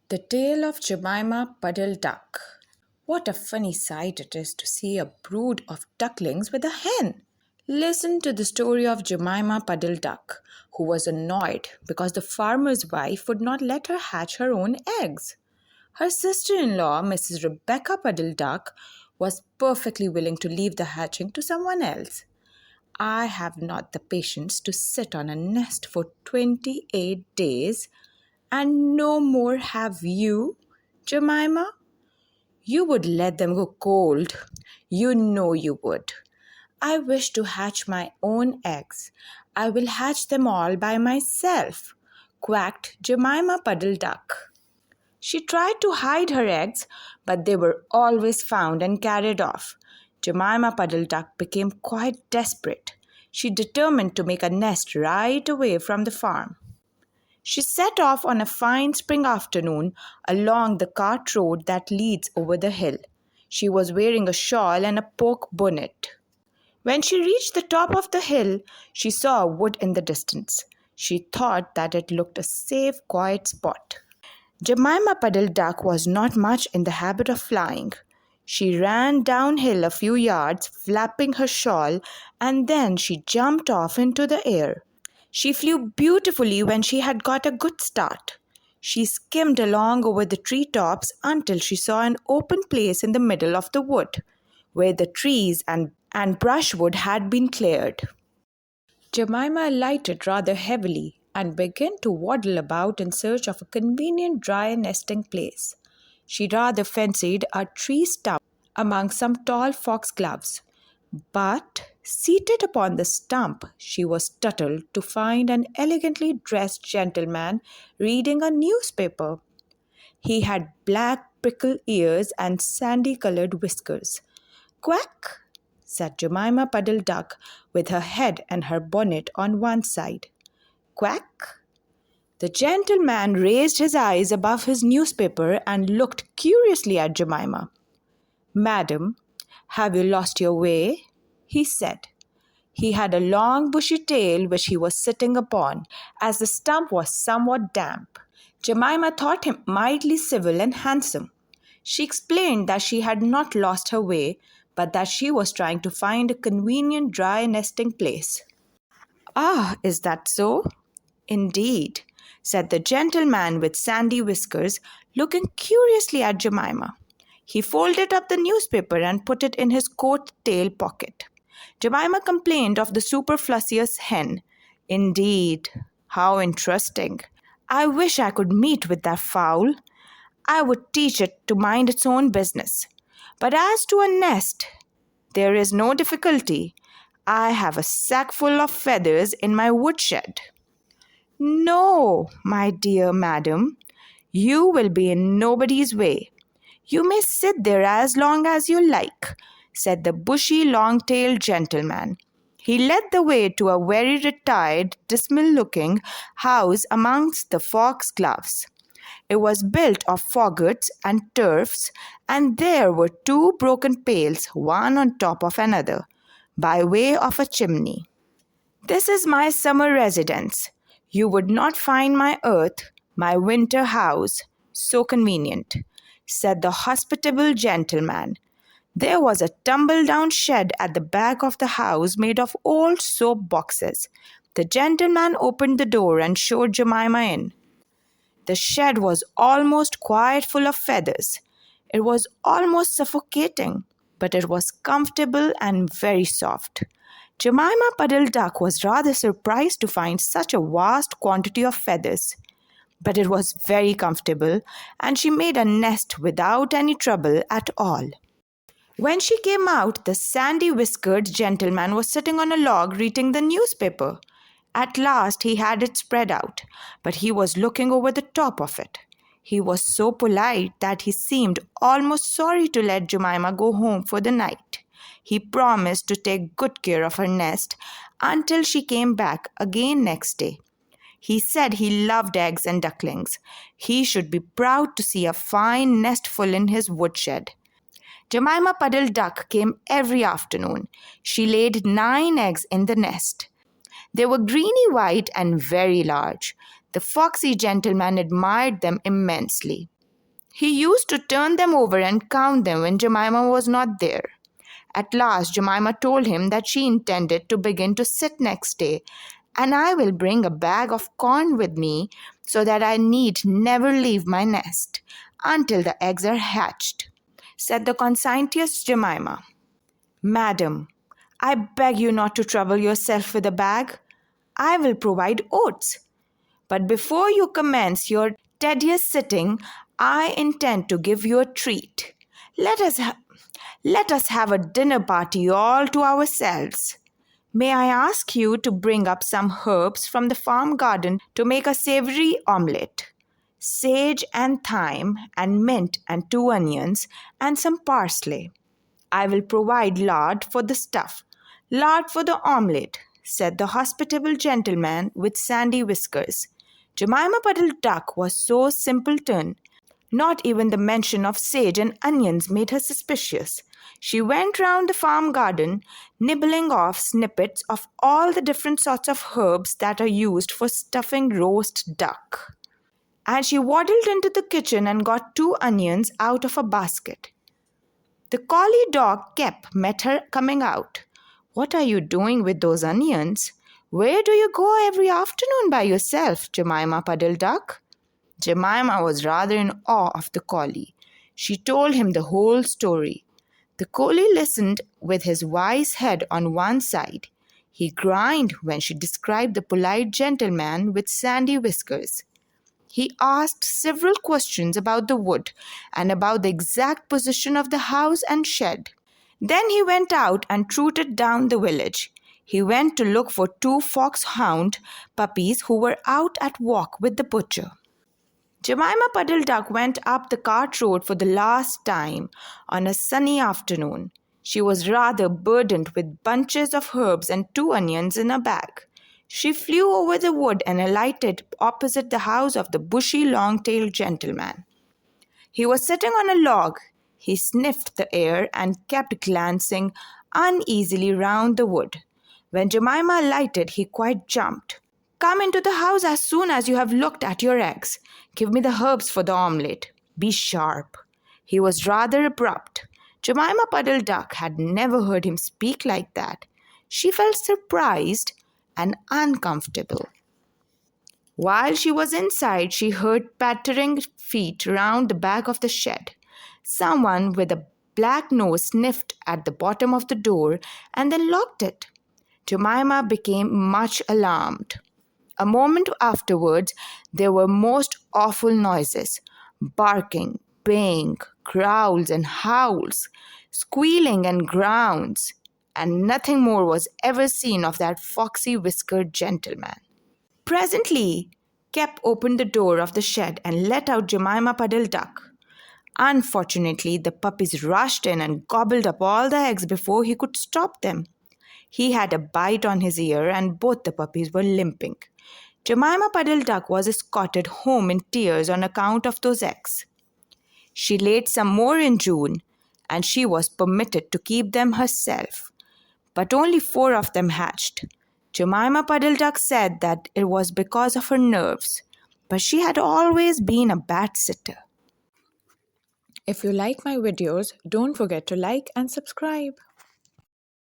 The Tale of Jemima Puddle-Duck. What a funny sight it is to see a brood of ducklings with a hen. Listen to the story of Jemima Puddle-Duck, who was annoyed because the farmer's wife would not let her hatch her own eggs. Her sister-in-law, Mrs. Rebecca Puddle-Duck, was perfectly willing to leave the hatching to someone else. I have not the patience to sit on a nest for 28 days, and no more have you, Jemima. You would let them go cold. You know you would. I wish to hatch my own eggs. I will hatch them all by myself, quacked Jemima Puddle-Duck. She tried to hide her eggs, but they were always found and carried off. Jemima Puddle-Duck became quite desperate. She determined to make a nest right away from the farm. She set off on a fine spring afternoon along the cart road that leads over the hill. She was wearing a shawl and a poke bonnet. When she reached the top of the hill, she saw a wood in the distance. She thought that it looked a safe, quiet spot. Jemima Puddle-Duck was not much in the habit of flying. She ran downhill a few yards, flapping her shawl, and then she jumped off into the air. She flew beautifully when she had got a good start. She skimmed along over the tree tops until she saw an open place in the middle of the wood, where the trees and brushwood had been cleared. Jemima alighted rather heavily and began to waddle about in search of a convenient dry nesting place. She rather fancied a tree stump among some tall foxgloves, but seated upon the stump, she was startled to find an elegantly dressed gentleman reading a newspaper. He had black prickle ears and sandy-colored whiskers. "Quack!" said Jemima Puddle-Duck, with her head and her bonnet on one side. "Quack!" The gentleman raised his eyes above his newspaper and looked curiously at Jemima. "Madam, have you lost your way?" he said. He had a long bushy tail which he was sitting upon, as the stump was somewhat damp. Jemima thought him mildly civil and handsome. She explained that she had not lost her way, but that she was trying to find a convenient dry nesting place. "Ah, is that so?" "Indeed," said the gentleman with sandy whiskers, looking curiously at Jemima. He folded up the newspaper and put it in his coat tail pocket. Jemima complained of the superfluous hen. "Indeed, how interesting. I wish I could meet with that fowl. I would teach it to mind its own business. But as to a nest, there is no difficulty. I have a sack full of feathers in my woodshed." "No, my dear madam, you will be in nobody's way. You may sit there as long as you like," said the bushy, long-tailed gentleman. He led the way to a very retired, dismal-looking house amongst the foxgloves. It was built of faggots and turfs, and there were two broken pails, one on top of another, by way of a chimney. "This is my summer residence. You would not find my earth, my winter house, so convenient," said the hospitable gentleman. There was a tumble-down shed at the back of the house made of old soap boxes. The gentleman opened the door and showed Jemima in. The shed was almost quite full of feathers. It was almost suffocating, but it was comfortable and very soft. Jemima Puddle-Duck was rather surprised to find such a vast quantity of feathers, but it was very comfortable, and she made a nest without any trouble at all. When she came out, the sandy-whiskered gentleman was sitting on a log reading the newspaper. At last he had it spread out, but he was looking over the top of it. He was so polite that he seemed almost sorry to let Jemima go home for the night. He promised to take good care of her nest until she came back again next day. He said he loved eggs and ducklings. He should be proud to see a fine nestful in his woodshed. Jemima Puddle-Duck came every afternoon. She laid 9 eggs in the nest. They were greeny white and very large. The foxy gentleman admired them immensely. He used to turn them over and count them when Jemima was not there. At last, Jemima told him that she intended to begin to sit next day, and I will bring a bag of corn with me so that I need never leave my nest until the eggs are hatched, said the conscientious Jemima. Madam, I beg you not to trouble yourself with a bag. I will provide oats. But before you commence your tedious sitting, I intend to give you a treat. Let us, ha- Let us have a dinner party all to ourselves. May I ask you to bring up some herbs from the farm garden to make a savory omelette? Sage and thyme and mint and 2 onions and some parsley. I will provide lard for the stuff, lard for the omelette, said the hospitable gentleman with sandy whiskers. Jemima Puddle-Duck was so simpleton, not even the mention of sage and onions made her suspicious. She went round the farm garden, nibbling off snippets of all the different sorts of herbs that are used for stuffing roast duck. And she waddled into the kitchen and got 2 onions out of a basket. The collie dog Kep met her coming out. What are you doing with those onions? Where do you go every afternoon by yourself, Jemima Puddle-Duck? Jemima was rather in awe of the collie. She told him the whole story. The collie listened with his wise head on one side. He grinned when she described the polite gentleman with sandy whiskers. He asked several questions about the wood and about the exact position of the house and shed. Then he went out and trotted down the village. He went to look for 2 foxhound puppies who were out at walk with the butcher. Jemima Puddle-Duck went up the cart road for the last time on a sunny afternoon. She was rather burdened with bunches of herbs and 2 onions in a bag. She flew over the wood and alighted opposite the house of the bushy, long-tailed gentleman. He was sitting on a log. He sniffed the air and kept glancing uneasily round the wood. When Jemima alighted, he quite jumped. Come into the house as soon as you have looked at your eggs. Give me the herbs for the omelette. Be sharp. He was rather abrupt. Jemima Puddle-Duck had never heard him speak like that. She felt surprised and uncomfortable. While she was inside, she heard pattering feet round the back of the shed. Someone with a black nose sniffed at the bottom of the door and then locked it. Jemima became much alarmed. A moment afterwards, there were most awful noises: barking, baying, growls and howls, squealing and groans, and nothing more was ever seen of that foxy whiskered gentleman. Presently, Kep opened the door of the shed and let out Jemima Puddle-Duck. Unfortunately, the puppies rushed in and gobbled up all the eggs before he could stop them. He had a bite on his ear and both the puppies were limping. Jemima Puddle-Duck was escorted home in tears on account of those eggs. She laid some more in June, and she was permitted to keep them herself. But only 4 of them hatched. Jemima Puddle-Duck said that it was because of her nerves, but she had always been a bad sitter. If you like my videos, don't forget to like and subscribe.